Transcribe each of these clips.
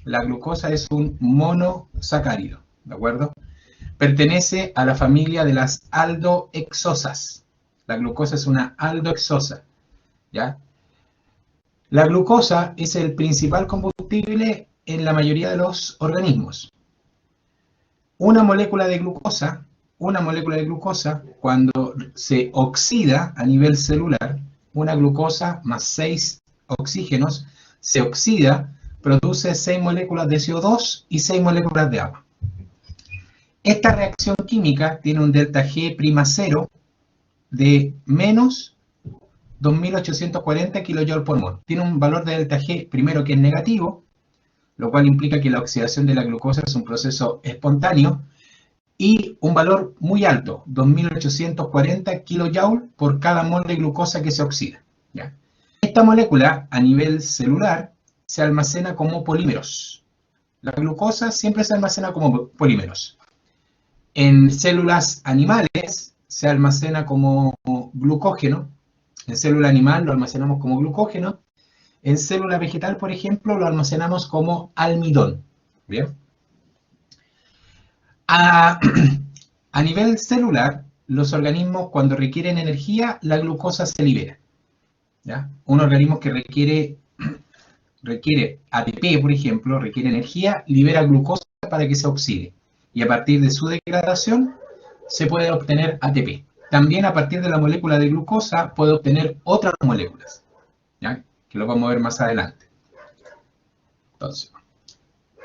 La glucosa es un monosacárido, ¿de acuerdo? Pertenece a la familia de las aldohexosas. La glucosa es una aldohexosa, ¿ya? La glucosa es el principal combustible en la mayoría de los organismos. Una molécula de glucosa, cuando se oxida a nivel celular, una glucosa más 6 oxígenos, se oxida, produce 6 moléculas de CO2 y 6 moléculas de agua. Esta reacción química tiene un delta G'0 de menos 2840 kJ por mol. Tiene un valor de delta G primero que es negativo, lo cual implica que la oxidación de la glucosa es un proceso espontáneo, y un valor muy alto, 2840 kJ por cada mol de glucosa que se oxida. ¿Ya? Esta molécula a nivel celular se almacena como polímeros. La glucosa siempre se almacena como polímeros. En células animales se almacena como glucógeno. En célula animal lo almacenamos como glucógeno. En célula vegetal, por ejemplo, lo almacenamos como almidón. ¿Bien? A nivel celular, los organismos cuando requieren energía, la glucosa se libera. ¿Ya? Un organismo que requiere ATP, por ejemplo, requiere energía, libera glucosa para que se oxide. Y a partir de su degradación se puede obtener ATP. También a partir de la molécula de glucosa puede obtener otras moléculas, ¿ya? Que lo vamos a ver más adelante. Entonces,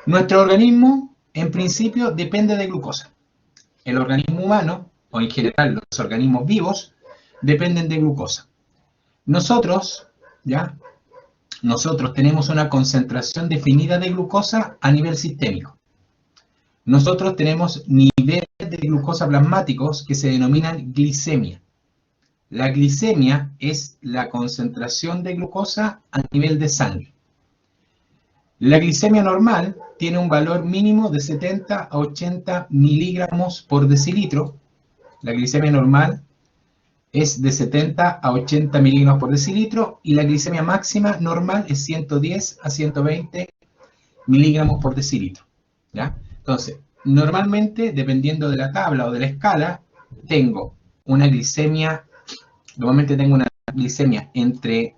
nuestro organismo, en principio, depende de glucosa. El organismo humano, o en general los organismos vivos, dependen de glucosa. Nosotros tenemos una concentración definida de glucosa a nivel sistémico. Nosotros tenemos niveles de glucosa plasmáticos que se denominan glicemia. La glicemia es la concentración de glucosa a nivel de sangre. La glicemia normal tiene un valor mínimo de 70 a 80 miligramos por decilitro. La glicemia normal es de 70 a 80 miligramos por decilitro y la glicemia máxima normal es 110 a 120 miligramos por decilitro. ¿Ya? Entonces, normalmente, dependiendo de la tabla o de la escala, tengo una glicemia, normalmente tengo una glicemia entre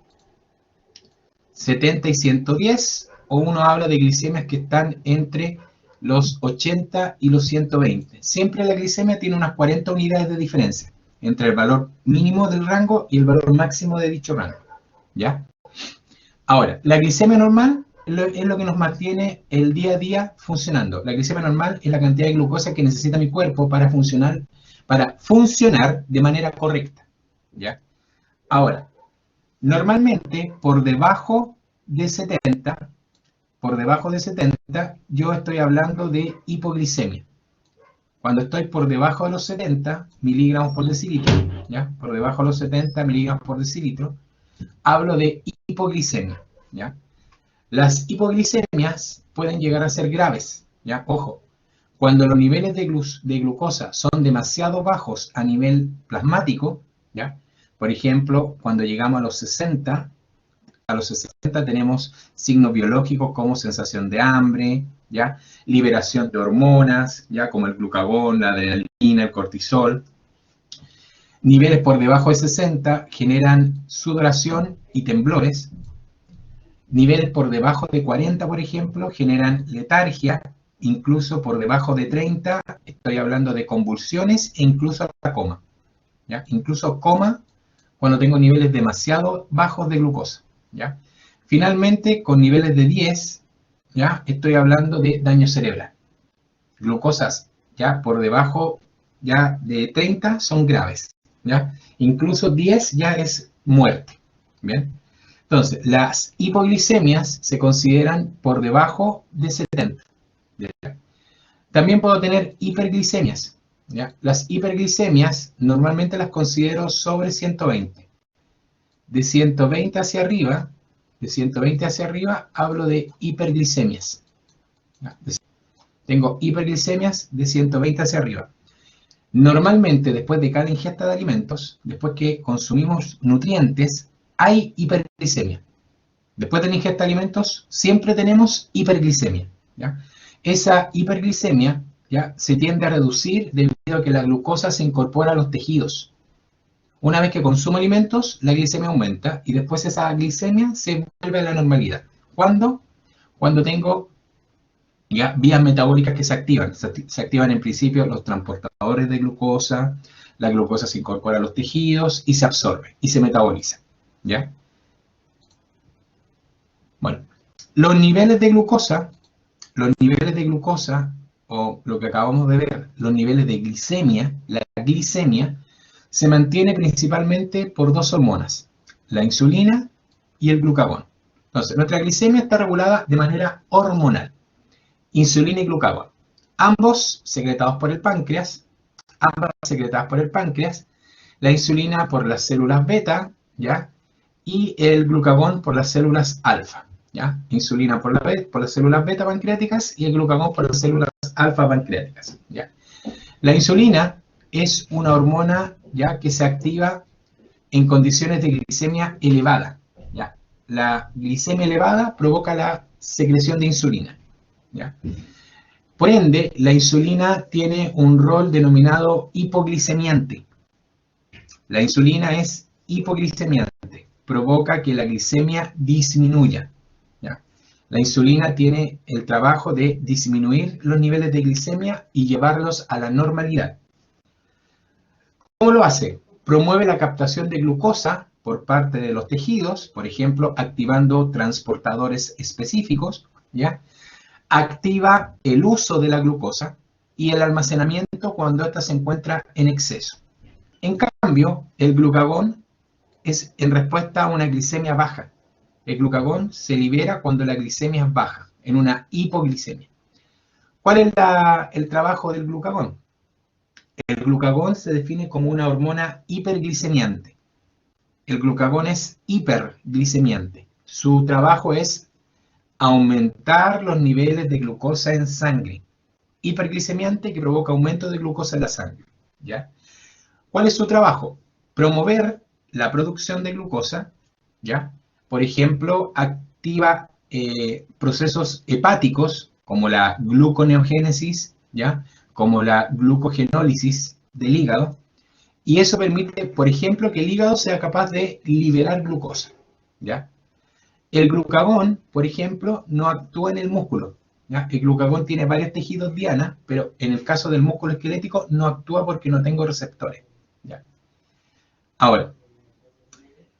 70 y 110, o uno habla de glicemias que están entre los 80 y los 120. Siempre la glicemia tiene unas 40 unidades de diferencia entre el valor mínimo del rango y el valor máximo de dicho rango. ¿Ya? Ahora, la glicemia normal es lo que nos mantiene el día a día funcionando. La glicemia normal es la cantidad de glucosa que necesita mi cuerpo para funcionar de manera correcta. ¿Ya? Ahora, normalmente por debajo de 70, yo estoy hablando de hipoglicemia. Cuando estoy por debajo de los 70 miligramos por decilitro, ¿ya? Por debajo de los 70 miligramos por decilitro, hablo de hipoglicemia, ¿ya? Las hipoglicemias pueden llegar a ser graves, ¿ya? Ojo, cuando los niveles de glucosa son demasiado bajos a nivel plasmático, ¿ya? Por ejemplo, cuando llegamos a los 60 tenemos signos biológicos como sensación de hambre, ¿ya? Liberación de hormonas, ¿ya? Como el glucagón, la adrenalina, el cortisol. Niveles por debajo de 60 generan sudoración y temblores. Niveles por debajo de 40, por ejemplo, generan letargia. Incluso por debajo de 30, estoy hablando de convulsiones e incluso hasta coma, ¿ya? Incluso coma cuando tengo niveles demasiado bajos de glucosa, ¿ya? Finalmente, con niveles de 10, ¿ya? Estoy hablando de daño cerebral. Glucosas ya por debajo ya de 30 son graves, ¿ya? Incluso 10 ya es muerte, ¿bien? Entonces, las hipoglicemias se consideran por debajo de 70. ¿Ya? También puedo tener hiperglicemias, ¿ya? Las hiperglicemias normalmente las considero sobre 120. De 120 hacia arriba, hablo de hiperglicemias. Tengo hiperglicemias de 120 hacia arriba. Normalmente, después de cada ingesta de alimentos, después que consumimos nutrientes, hay hiperglicemia. Después de la ingesta de alimentos, siempre tenemos hiperglicemia, ¿ya? Esa hiperglicemia, ¿ya?, se tiende a reducir debido a que la glucosa se incorpora a los tejidos. Una vez que consumo alimentos, la glicemia aumenta y después esa glicemia se vuelve a la normalidad. ¿Cuándo? Cuando tengo, ¿ya?, vías metabólicas que se activan. Se activan en principio los transportadores de glucosa, la glucosa se incorpora a los tejidos y se absorbe y se metaboliza, ¿ya? Bueno, los niveles de glucosa, o lo que acabamos de ver, los niveles de glicemia, la glicemia, se mantiene principalmente por dos hormonas, la insulina y el glucagón. Entonces, nuestra glicemia está regulada de manera hormonal, insulina y glucagón, ambos secretadas por el páncreas, la insulina por las células beta, ¿ya?, y el glucagón por las células alfa, ¿ya? Insulina por las células beta pancreáticas y el glucagón por las células alfa pancreáticas, ¿ya? La insulina es una hormona, ¿ya?, que se activa en condiciones de glicemia elevada, ¿ya? La glicemia elevada provoca la secreción de insulina, ¿ya? Por ende, la insulina tiene un rol denominado hipoglicemiante. La insulina es hipoglicemiante, provoca que la glicemia disminuya, ¿ya? La insulina tiene el trabajo de disminuir los niveles de glicemia y llevarlos a la normalidad. ¿Cómo lo hace? Promueve la captación de glucosa por parte de los tejidos, por ejemplo, activando transportadores específicos, ¿ya? Activa el uso de la glucosa y el almacenamiento cuando ésta se encuentra en exceso. En cambio, el glucagón es en respuesta a una glicemia baja. El glucagón se libera cuando la glicemia es baja, en una hipoglicemia. ¿Cuál es el trabajo del glucagón? El glucagón se define como una hormona hiperglicemiante. El glucagón es hiperglicemiante. Su trabajo es aumentar los niveles de glucosa en sangre. Hiperglicemiante, que provoca aumento de glucosa en la sangre, ¿ya? ¿Cuál es su trabajo? Promover la producción de glucosa, ¿ya? Por ejemplo, activa procesos hepáticos como la gluconeogénesis, ¿ya?, como la glucogenólisis del hígado, y eso permite, por ejemplo, que el hígado sea capaz de liberar glucosa, ¿ya? El glucagón, por ejemplo, no actúa en el músculo, ¿ya? El glucagón tiene varios tejidos diana, pero en el caso del músculo esquelético no actúa porque no tengo receptores, ¿ya? Ahora,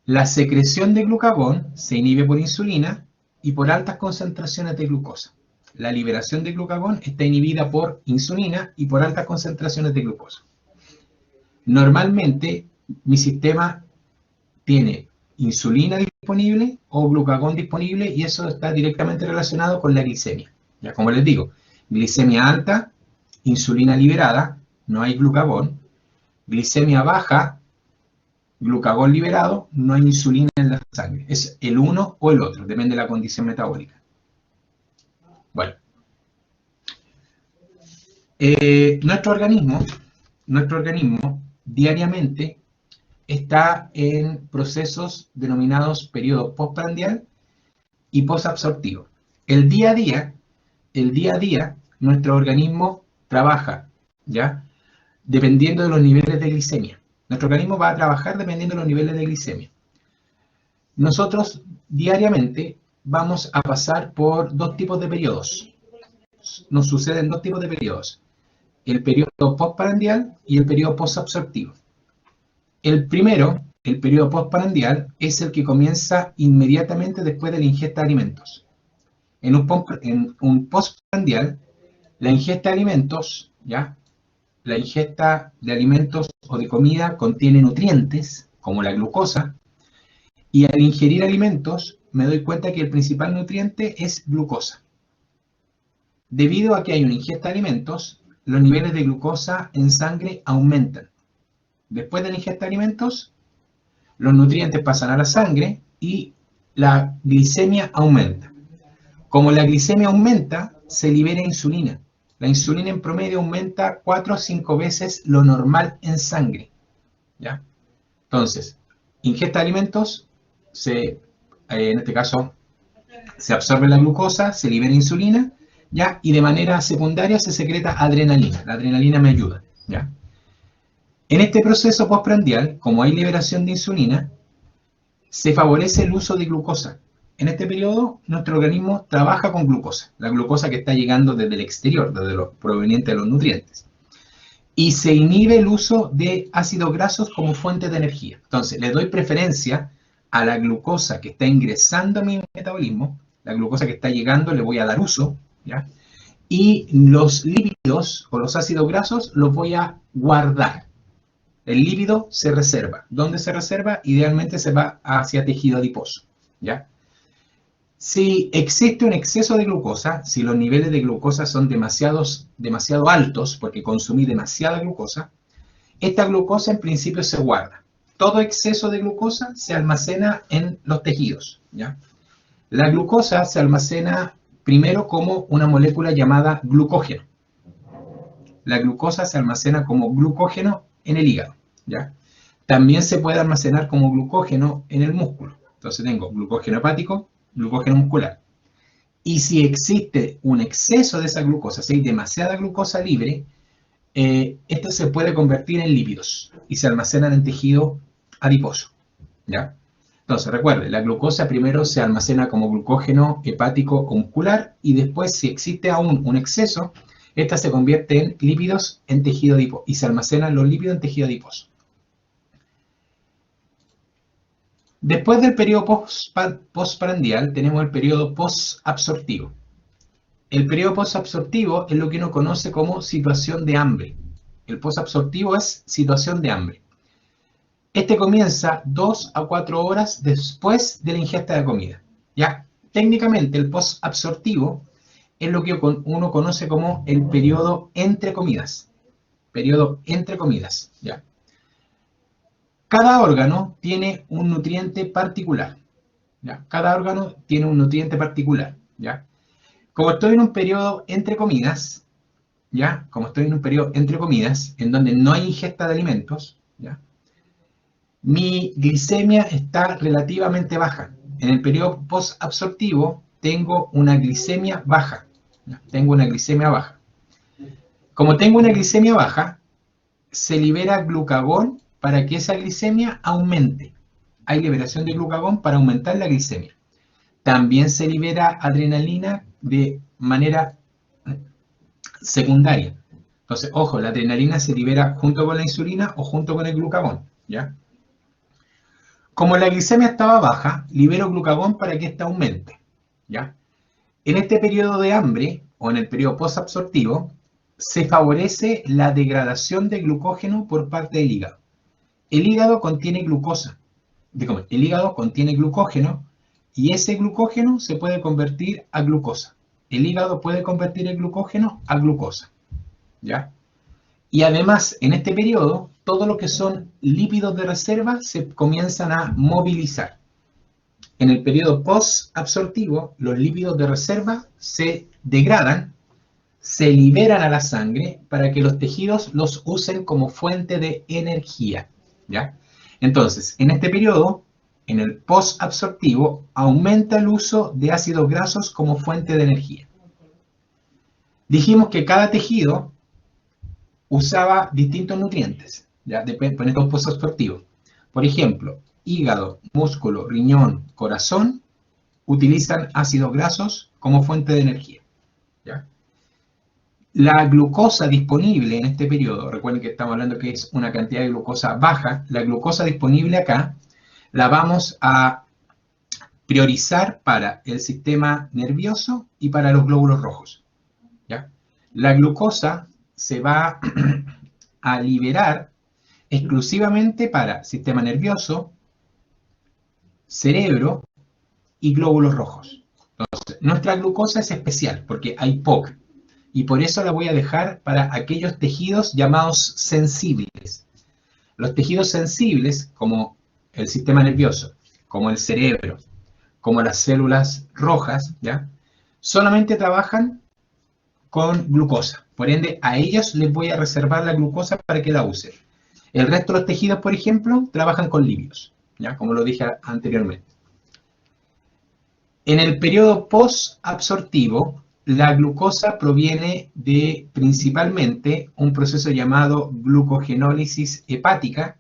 la secreción de glucagón se inhibe por insulina y por altas concentraciones de glucosa. La liberación de glucagón está inhibida por insulina y por altas concentraciones de glucosa. Normalmente, mi sistema tiene insulina disponible o glucagón disponible y eso está directamente relacionado con la glicemia. Ya, como les digo, glicemia alta, insulina liberada, no hay glucagón. Glicemia baja, glucagón liberado, no hay insulina en la sangre. Es el uno o el otro, depende de la condición metabólica. Bueno, nuestro organismo diariamente está en procesos denominados periodo postprandial y posabsortivo. El día a día, nuestro organismo trabaja, ¿ya?, dependiendo de los niveles de glicemia. Nuestro organismo va a trabajar dependiendo de los niveles de glicemia. Nosotros diariamente vamos a pasar por dos tipos de periodos. Nos suceden dos tipos de periodos: el periodo postprandial y el periodo posabsortivo. El primero, el periodo postprandial, es el que comienza inmediatamente después de la ingesta de alimentos. En un postprandial, la ingesta de alimentos, ¿ya?, la ingesta de alimentos o de comida contiene nutrientes, como la glucosa, y al ingerir alimentos me doy cuenta que el principal nutriente es glucosa. Debido a que hay una ingesta de alimentos, los niveles de glucosa en sangre aumentan. Después de la ingesta de alimentos, los nutrientes pasan a la sangre y la glicemia aumenta. Como la glicemia aumenta, se libera insulina. La insulina en promedio aumenta 4 a 5 veces lo normal en sangre, ¿ya? Entonces, ingesta de alimentos, en este caso Se absorbe la glucosa, se libera insulina, ¿ya? Y de manera secundaria se secreta adrenalina. La adrenalina me ayuda, ¿ya? En este proceso postprandial, como hay liberación de insulina, se favorece el uso de glucosa. En este periodo, nuestro organismo trabaja con glucosa, la glucosa que está llegando desde el exterior, desde lo proveniente de los nutrientes. Y se inhibe el uso de ácidos grasos como fuente de energía. Entonces, le doy preferencia a la glucosa que está ingresando a mi metabolismo, la glucosa que está llegando le voy a dar uso, ¿ya? Y los lípidos o los ácidos grasos los voy a guardar. El lípido se reserva. ¿Dónde se reserva? Idealmente se va hacia tejido adiposo, ¿ya? Si existe un exceso de glucosa, si los niveles de glucosa son demasiado altos, porque consumí demasiada glucosa, esta glucosa en principio se guarda. Todo exceso de glucosa se almacena en los tejidos, ¿ya? La glucosa se almacena primero como una molécula llamada glucógeno. La glucosa se almacena como glucógeno en el hígado, ¿ya? También se puede almacenar como glucógeno en el músculo. Entonces tengo glucógeno hepático, glucógeno muscular. Y si existe un exceso de esa glucosa, si hay demasiada glucosa libre, esto se puede convertir en lípidos y se almacenan en tejido adiposo, ¿ya? Entonces, recuerde, la glucosa primero se almacena como glucógeno hepático o muscular y después, si existe aún un exceso, esta se convierte en lípidos en tejido adiposo y se almacenan los lípidos en tejido adiposo. Después del periodo postprandial tenemos el periodo posabsortivo. El periodo posabsortivo es lo que uno conoce como situación de hambre. El posabsortivo es situación de hambre. Este comienza 2 a 4 horas después de la ingesta de comida, ¿ya? Técnicamente el posabsortivo es lo que uno conoce como el periodo entre comidas. Periodo entre comidas, ¿ya? Cada órgano tiene un nutriente particular, ¿ya? Cada órgano tiene un nutriente particular, ¿ya? Como estoy en un periodo entre comidas, ¿ya? Como estoy en un periodo entre comidas, en donde no hay ingesta de alimentos, ¿ya? Mi glicemia está relativamente baja. En el periodo posabsortivo tengo una glicemia baja, ¿ya? Tengo una glicemia baja. Como tengo una glicemia baja, se libera glucagón para que esa glicemia aumente. Hay liberación de glucagón para aumentar la glicemia. También se libera adrenalina de manera secundaria. Entonces, ojo, la adrenalina se libera junto con la insulina o junto con el glucagón, ¿ya? Como la glicemia estaba baja, libero glucagón para que ésta aumente, ¿ya? En este periodo de hambre, o en el periodo posabsortivo, se favorece la degradación de glucógeno por parte del hígado. El hígado contiene glucosa, el hígado contiene glucógeno y ese glucógeno se puede convertir a glucosa. El hígado puede convertir el glucógeno a glucosa, ¿ya? Y además, en este periodo, todo lo que son lípidos de reserva se comienzan a movilizar. En el periodo posabsortivo, los lípidos de reserva se degradan, se liberan a la sangre para que los tejidos los usen como fuente de energía, ¿ya? Entonces, en este periodo, en el posabsortivo, aumenta el uso de ácidos grasos como fuente de energía. Dijimos que cada tejido usaba distintos nutrientes, ¿ya? Depende de estos posabsortivos. Por ejemplo, hígado, músculo, riñón, corazón utilizan ácidos grasos como fuente de energía, ¿ya? La glucosa disponible en este periodo, recuerden que estamos hablando que es una cantidad de glucosa baja, la glucosa disponible acá la vamos a priorizar para el sistema nervioso y para los glóbulos rojos, ¿ya? La glucosa se va a liberar exclusivamente para sistema nervioso, cerebro y glóbulos rojos. Entonces, nuestra glucosa es especial porque hay poca y por eso la voy a dejar para aquellos tejidos llamados sensibles. Los tejidos sensibles, como el sistema nervioso, como el cerebro, como las células rojas, ¿ya? Solamente trabajan con glucosa. Por ende, a ellos les voy a reservar la glucosa para que la usen. El resto de los tejidos, por ejemplo, trabajan con lípidos, ¿ya? Como lo dije anteriormente. En el periodo posabsortivo, la glucosa proviene de principalmente un proceso llamado glucogenólisis hepática,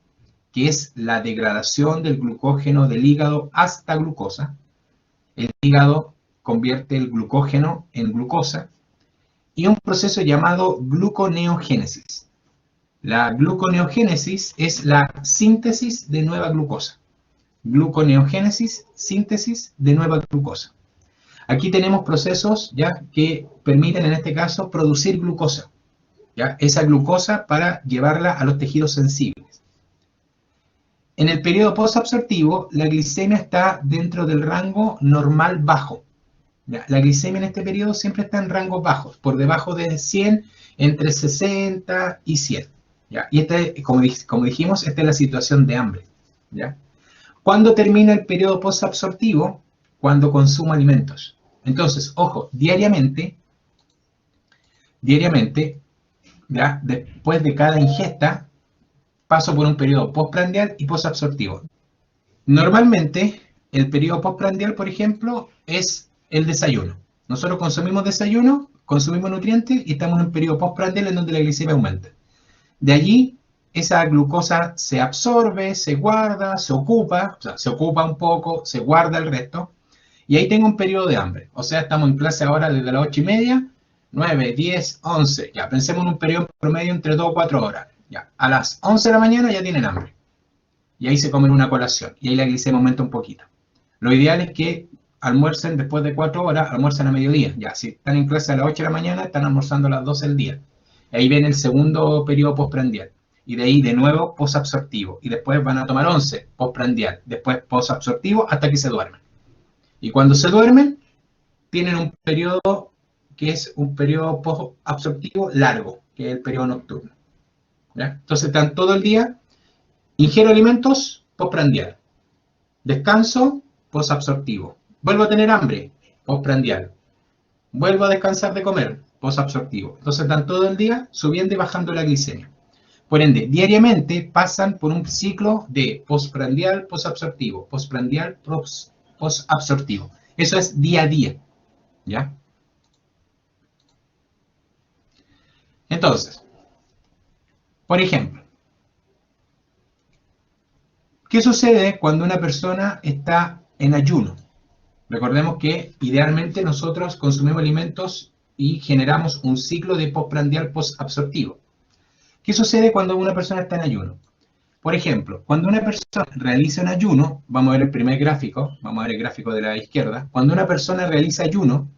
que es la degradación del glucógeno del hígado hasta glucosa. El hígado convierte el glucógeno en glucosa, y un proceso llamado gluconeogénesis. La gluconeogénesis es la síntesis de nueva glucosa. Gluconeogénesis, síntesis de nueva glucosa. Aquí tenemos procesos ya que permiten en este caso producir glucosa, ¿ya? Esa glucosa para llevarla a los tejidos sensibles. En el periodo posabsortivo, la glicemia está dentro del rango normal bajo. ¿Ya? La glicemia en este periodo siempre está en rangos bajos, por debajo de 100, entre 60 y 100. ¿Ya? Y como dijimos, esta es la situación de hambre. ¿Ya? ¿Cuándo termina el periodo posabsortivo? Cuando consumo alimentos. Entonces, ojo, diariamente, ¿ya? Después de cada ingesta, paso por un periodo postprandial y posabsortivo. Normalmente, el periodo postprandial, por ejemplo, es el desayuno. Nosotros consumimos desayuno, consumimos nutrientes y estamos en un periodo postprandial en donde la glicemia aumenta. De allí, esa glucosa se absorbe, se guarda, se ocupa, o sea, se ocupa un poco, se guarda el resto, y ahí tengo un periodo de hambre. O sea, estamos en clase ahora desde las 8:30, 9, 10, 11. Ya, pensemos en un periodo promedio entre 2 o 4 horas. Ya, a las 11 de la mañana ya tienen hambre. Y ahí se comen una colación. Y ahí la glicemia aumenta un poquito. Lo ideal es que almuercen después de 4 horas, almuerzan a mediodía. Ya, si están en clase a las 8 de la mañana, están almorzando a las 12 del día. Ahí viene el segundo periodo postprandial. Y de ahí de nuevo posabsortivo. Y después van a tomar 11, postprandial. Después posabsortivo hasta que se duermen. Y cuando se duermen, tienen un periodo que es un periodo posabsortivo largo, que es el periodo nocturno. ¿Ya? Entonces están todo el día, ingiero alimentos, postprandial. Descanso, posabsortivo. Vuelvo a tener hambre, postprandial. Vuelvo a descansar de comer, posabsortivo. Entonces están todo el día subiendo y bajando la glicemia. Por ende, diariamente pasan por un ciclo de postprandial, posabsortivo, postprandial, posabsortivo. Eso es día a día, ¿ya? Entonces, por ejemplo, ¿qué sucede cuando una persona está en ayuno? Recordemos que idealmente nosotros consumimos alimentos y generamos un ciclo de postprandial posabsortivo. ¿Qué sucede cuando una persona está en ayuno? Por ejemplo, cuando una persona realiza un ayuno, vamos a ver el primer gráfico, vamos a ver el gráfico de la izquierda, cuando una persona realiza ayuno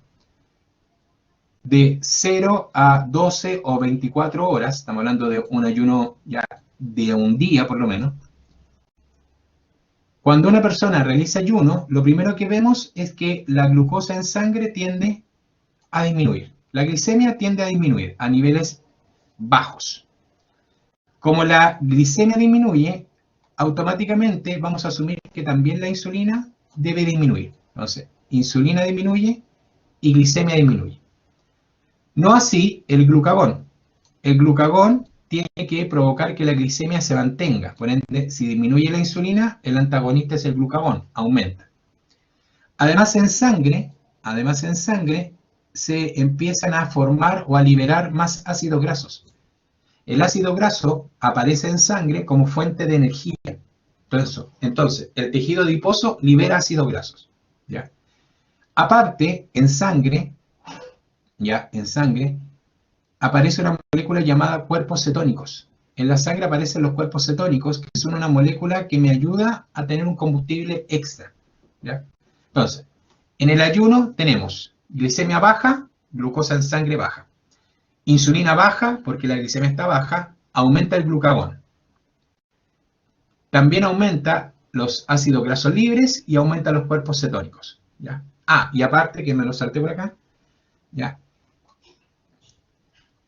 de 0 a 12 o 24 horas, estamos hablando de un ayuno ya de un día por lo menos, cuando una persona realiza ayuno, lo primero que vemos es que la glucosa en sangre tiende a disminuir. La glicemia tiende a disminuir a niveles bajos. Como la glicemia disminuye, automáticamente vamos a asumir que también la insulina debe disminuir. Entonces, insulina disminuye y glicemia disminuye. No así el glucagón. El glucagón tiene que provocar que la glicemia se mantenga. Por ende, si disminuye la insulina, el antagonista es el glucagón, aumenta. Además en sangre se empiezan a formar o a liberar más ácidos grasos. El ácido graso aparece en sangre como fuente de energía. Entonces, el tejido adiposo libera ácidos grasos. ¿Ya? Aparte, en sangre, aparece una molécula llamada cuerpos cetónicos. En la sangre aparecen los cuerpos cetónicos, que son una molécula que me ayuda a tener un combustible extra. ¿Ya? Entonces, en el ayuno tenemos glicemia baja, glucosa en sangre baja. Insulina baja, porque la glicemia está baja, aumenta el glucagón. También aumenta los ácidos grasos libres y aumenta los cuerpos cetónicos. ¿Ya? Ah, y aparte, que me lo salté por acá, ¿ya?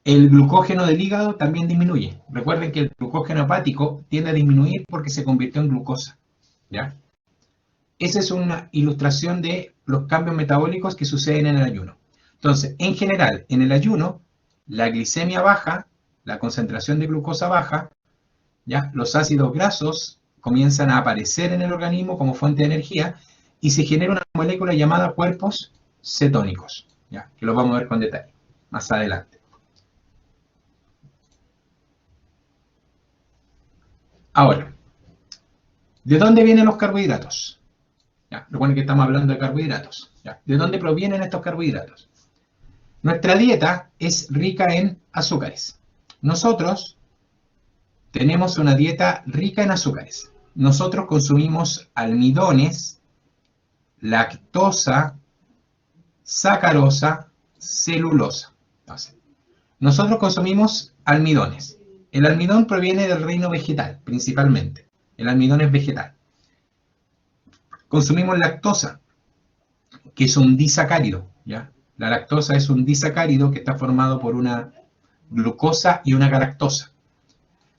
El glucógeno del hígado también disminuye. Recuerden que el glucógeno hepático tiende a disminuir porque se convirtió en glucosa. ¿Ya? Esa es una ilustración de los cambios metabólicos que suceden en el ayuno. Entonces, en general, en el ayuno, la glicemia baja, la concentración de glucosa baja, ¿ya? Los ácidos grasos comienzan a aparecer en el organismo como fuente de energía y se genera una molécula llamada cuerpos cetónicos, ¿ya? Que lo vamos a ver con detalle más adelante. Ahora, ¿de dónde vienen los carbohidratos? ¿Ya? Recuerden que estamos hablando de carbohidratos. ¿Ya? ¿De dónde provienen estos carbohidratos? Nuestra dieta es rica en azúcares. Nosotros tenemos una dieta rica en azúcares. Nosotros consumimos almidones, lactosa, sacarosa, celulosa. Entonces, nosotros consumimos almidones. El almidón proviene del reino vegetal, principalmente. El almidón es vegetal. Consumimos lactosa, que es un disacárido, ¿ya? La lactosa es un disacárido que está formado por una glucosa y una galactosa.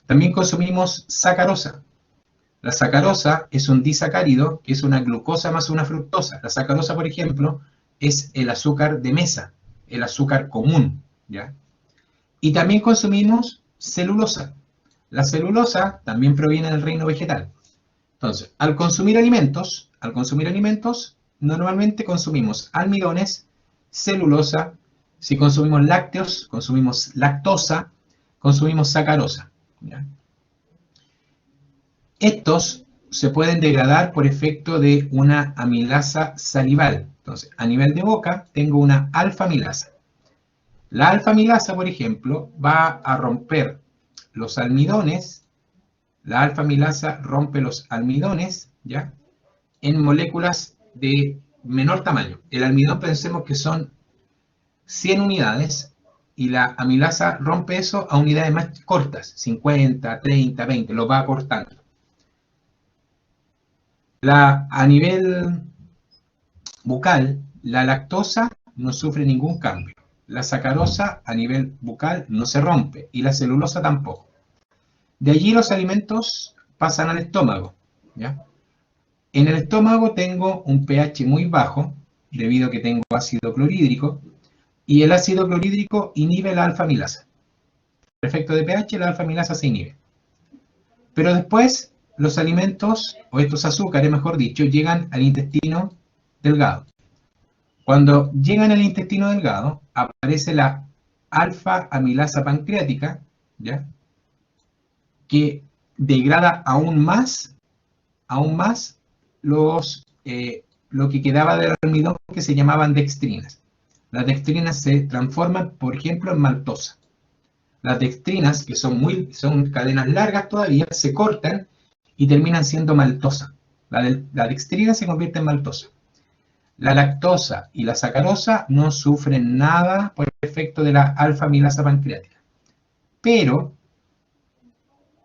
También consumimos sacarosa. La sacarosa es un disacárido que es una glucosa más una fructosa. La sacarosa, por ejemplo, es el azúcar de mesa, el azúcar común, ¿ya? Y también consumimos celulosa. La celulosa también proviene del reino vegetal. Entonces, al consumir alimentos, normalmente consumimos almidones, celulosa. Si consumimos lácteos, consumimos lactosa, consumimos sacarosa, ¿ya? Estos se pueden degradar por efecto de una amilasa salival. Entonces, a nivel de boca, tengo una alfa-amilasa. La alfa-amilasa, por ejemplo, va a romper los almidones. La alfa-amilasa rompe los almidones, ¿ya? En moléculas de menor tamaño. El almidón pensemos que son 100 unidades y la amilasa rompe eso a unidades más cortas, 50, 30, 20, lo va acortando. A nivel bucal, la lactosa no sufre ningún cambio. La sacarosa a nivel bucal no se rompe y la celulosa tampoco. De allí los alimentos pasan al estómago, ¿ya? En el estómago tengo un pH muy bajo, debido a que tengo ácido clorhídrico, y el ácido clorhídrico inhibe la alfa-amilasa. Por efecto de pH, la alfa-amilasa se inhibe. Pero después, los alimentos, o estos azúcares, mejor dicho, llegan al intestino delgado. Cuando llegan al intestino delgado, aparece la alfa-amilasa pancreática, ¿ya? Que degrada aún más lo que quedaba del almidón, que se llamaban dextrinas. Las dextrinas se transforman, por ejemplo, en maltosa. Las dextrinas, que son cadenas largas todavía, se cortan y terminan siendo maltosa. La dextrina se convierte en maltosa. La lactosa y la sacarosa no sufren nada por efecto de la alfa-amilasa pancreática. Pero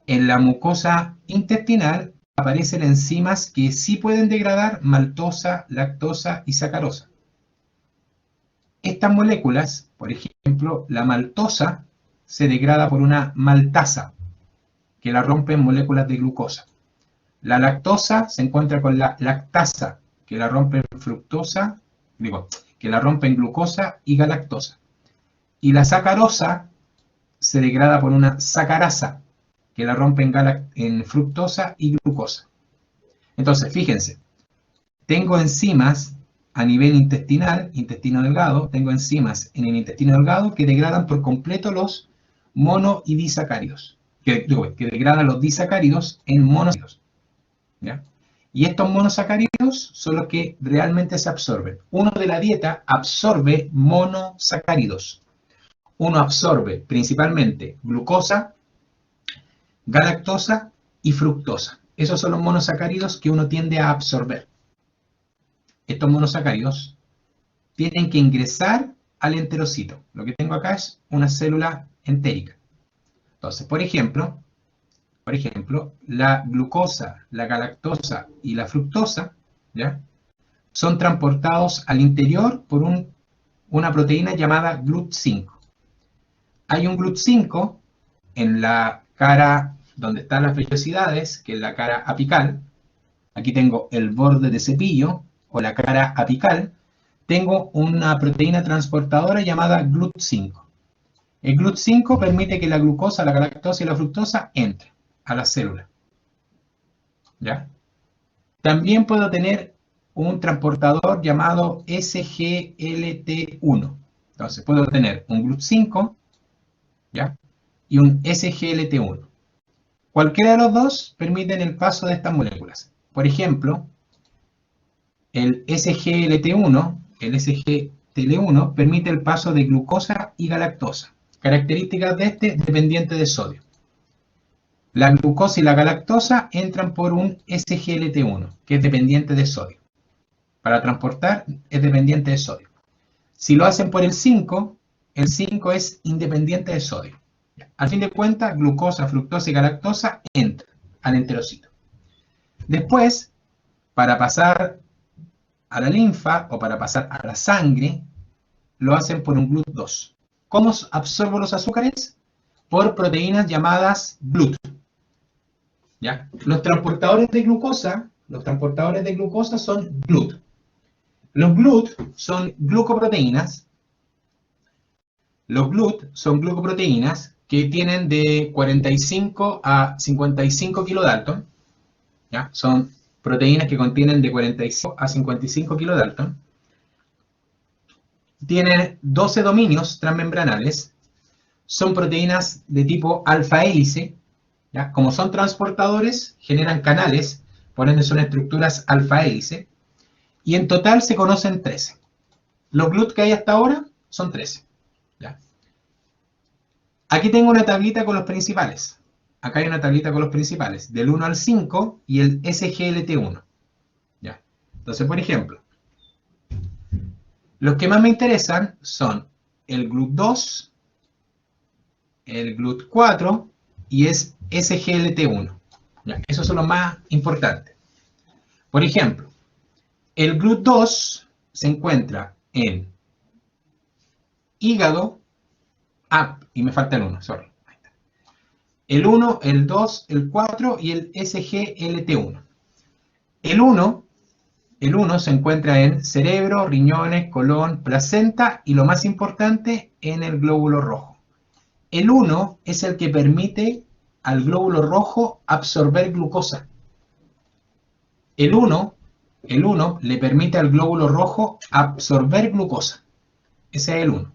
en la mucosa intestinal aparecen enzimas que sí pueden degradar maltosa, lactosa y sacarosa. Estas moléculas, por ejemplo, la maltosa se degrada por una maltasa, que la rompe en moléculas de glucosa. La lactosa se encuentra con la lactasa, que la rompe en fructosa, que la rompe en glucosa y galactosa. Y la sacarosa se degrada por una sacarasa, que la rompe en fructosa y glucosa. Entonces, fíjense, tengo enzimas a nivel intestinal, intestino delgado, tengo enzimas en el intestino delgado que degradan por completo los mono y disacáridos, que degradan los disacáridos en monosacáridos, ¿ya? Y estos monosacáridos son los que realmente se absorben. Uno de la dieta absorbe monosacáridos. Uno absorbe principalmente glucosa, galactosa y fructosa. Esos son los monosacáridos que uno tiende a absorber. Estos monosacáridos tienen que ingresar al enterocito. Lo que tengo acá es una célula entérica. Entonces, por ejemplo, la glucosa, la galactosa y la fructosa, ¿ya?, son transportados al interior por una proteína llamada GLUT5. Hay un GLUT5 en la cara donde están las vellosidades, que es la cara apical. Aquí tengo el borde de cepillo, o la cara apical. Tengo una proteína transportadora llamada GLUT5. El GLUT5 permite que la glucosa, la galactosa y la fructosa entren a la célula, ¿ya? También puedo tener un transportador llamado SGLT1. Entonces puedo tener un GLUT5, ¿ya? Y un SGLT1. Cualquiera de los dos permiten el paso de estas moléculas. Por ejemplo, el SGLT1 permite el paso de glucosa y galactosa. Características de este dependiente de sodio. La glucosa y la galactosa entran por un SGLT1, que es dependiente de sodio. Para transportar es dependiente de sodio. Si lo hacen por el 5 es independiente de sodio. Al fin de cuentas, glucosa, fructosa y galactosa entran al enterocito. Después, para pasar a la linfa o para pasar a la sangre, lo hacen por un GLUT2. ¿Cómo absorbo los azúcares? Por proteínas llamadas GLUT. ¿Ya? Los transportadores de glucosa son GLUT. Los GLUT son glucoproteínas. Los GLUT son glucoproteínas que tienen de 45 a 55 kilodalton. ¿Ya? Son proteínas que contienen de 45 a 55 kilodalton. Tienen 12 dominios transmembranales. Son proteínas de tipo alfa hélice. ¿Ya? Como son transportadores, generan canales, por ende son estructuras alfa hélice. Y en total se conocen 13. Los GLUT que hay hasta ahora son 13. ¿Ya? Aquí tengo una tablita con los principales. Acá hay una tablita con los principales, del 1 al 5 y el SGLT1. ¿Ya? Entonces, por ejemplo, los que más me interesan son el GLUT2, el GLUT4 y es SGLT1. ¿Ya? Esos son los más importantes. Por ejemplo, el GLUT2 se encuentra en hígado, y me falta el 1, sorry. El 1, el 2, el 4 y el SGLT1. El 1 se encuentra en cerebro, riñones, colon, placenta y lo más importante, en el glóbulo rojo. El 1 es el que permite al glóbulo rojo absorber glucosa. El 1 le permite al glóbulo rojo absorber glucosa. Ese es el 1.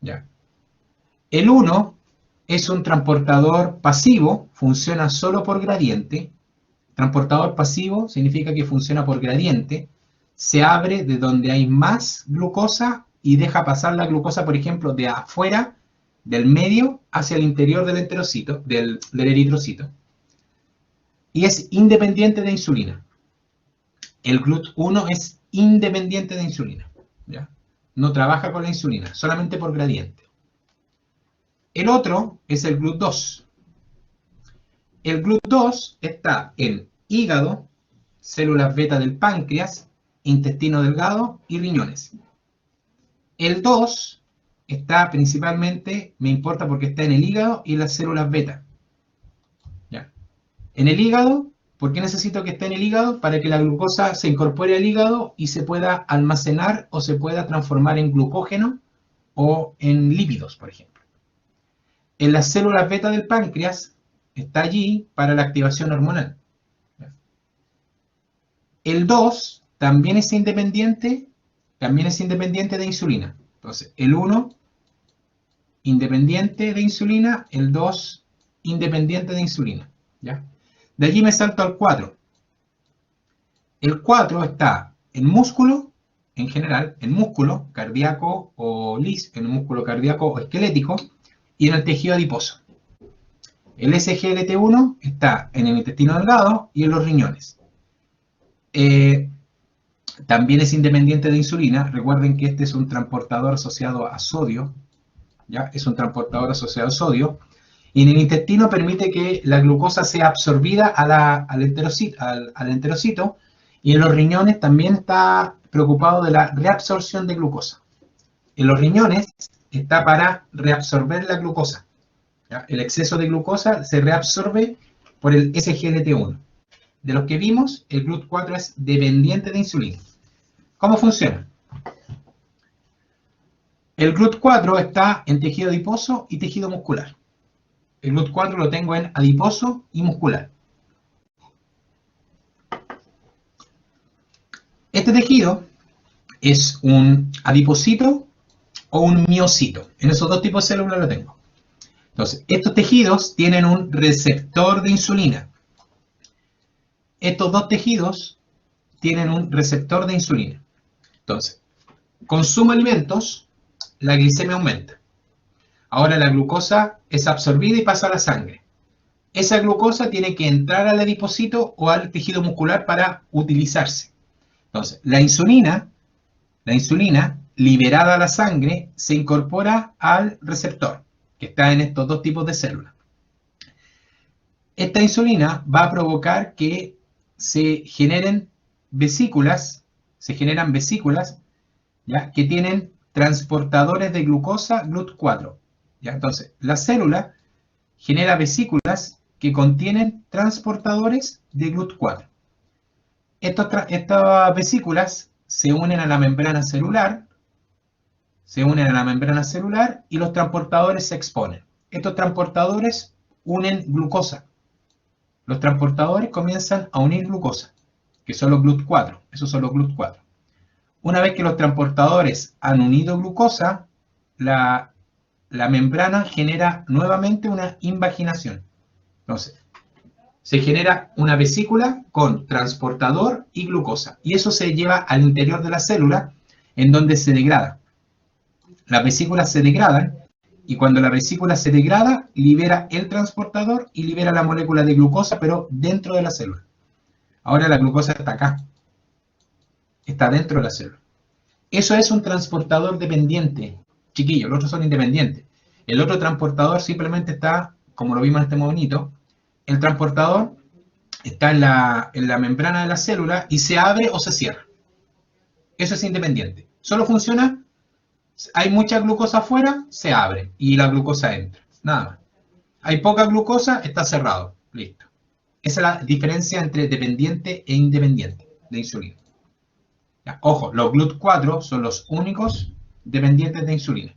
¿Ya? El 1 es un transportador pasivo, funciona solo por gradiente. Transportador pasivo significa que funciona por gradiente. Se abre de donde hay más glucosa y deja pasar la glucosa, por ejemplo, de afuera, del medio, hacia el interior del enterocito, del eritrocito. Y es independiente de insulina. El GLUT1 es independiente de insulina. ¿Ya? No trabaja con la insulina, solamente por gradiente. El otro es el GLUT2. El GLUT2 está en hígado, células beta del páncreas, intestino delgado y riñones. El 2 está principalmente, me importa porque está en el hígado y las células beta. ¿Ya? En el hígado, ¿por qué necesito que esté en el hígado? Para que la glucosa se incorpore al hígado y se pueda almacenar o se pueda transformar en glucógeno o en lípidos, por ejemplo. En las células beta del páncreas está allí para la activación hormonal. El 2 también es independiente de insulina. Entonces, el 1 independiente de insulina, el 2 independiente de insulina. ¿Ya? De allí me salto al 4. El 4 está en músculo, en general, en músculo cardíaco o en el músculo cardíaco o esquelético, y en el tejido adiposo. El SGLT1 está en el intestino delgado y en los riñones. También es independiente de insulina. Recuerden que este es un transportador asociado a sodio. ¿Ya? Es un transportador asociado a sodio. Y en el intestino permite que la glucosa sea absorbida al enterocito. Y en los riñones también está preocupado de la reabsorción de glucosa. En los riñones está para reabsorber la glucosa. ¿Ya? El exceso de glucosa se reabsorbe por el SGLT1. De los que vimos, el GLUT4 es dependiente de insulina. ¿Cómo funciona? El GLUT4 está en tejido adiposo y tejido muscular. El GLUT4 lo tengo en adiposo y muscular. Este Este tejido es un adipocito o un miocito. En esos dos tipos de células lo tengo. Entonces, estos tejidos tienen un receptor de insulina. Estos dos tejidos tienen un receptor de insulina. Entonces, consumo alimentos, la glicemia aumenta. Ahora la glucosa es absorbida y pasa a la sangre. Esa glucosa tiene que entrar al adipocito o al tejido muscular para utilizarse. Entonces, la insulina liberada a la sangre se incorpora al receptor, que está en estos dos tipos de células. Esta insulina va a provocar que se generen vesículas, ¿ya? Que tienen transportadores de glucosa GLUT4. ¿Ya? Entonces, la célula genera vesículas que contienen transportadores de GLUT4. Estas vesículas se unen a la membrana celular, y los transportadores se exponen. Estos transportadores unen glucosa. Los transportadores comienzan a unir glucosa, que son los GLUT4. Esos son los GLUT4. Una vez que los transportadores han unido glucosa, la membrana genera nuevamente una invaginación. Entonces, se genera una vesícula con transportador y glucosa. Y eso se lleva al interior de la célula, en donde se degrada. Las vesículas se degradan, y cuando la vesícula se degrada, libera el transportador y libera la molécula de glucosa, pero dentro de la célula. Ahora la glucosa está acá. Está dentro de la célula. Eso es un transportador dependiente. Chiquillos, los otros son independientes. El otro transportador simplemente está, como lo vimos en este modelito, el transportador está en la membrana de la célula y se abre o se cierra. Eso es independiente. Solo funciona, hay mucha glucosa afuera, se abre y la glucosa entra. Nada más. Hay poca glucosa, está cerrado. Listo. Esa es la diferencia entre dependiente e independiente de insulina. Ya, ojo, los GLUT4 son los únicos dependientes de insulina.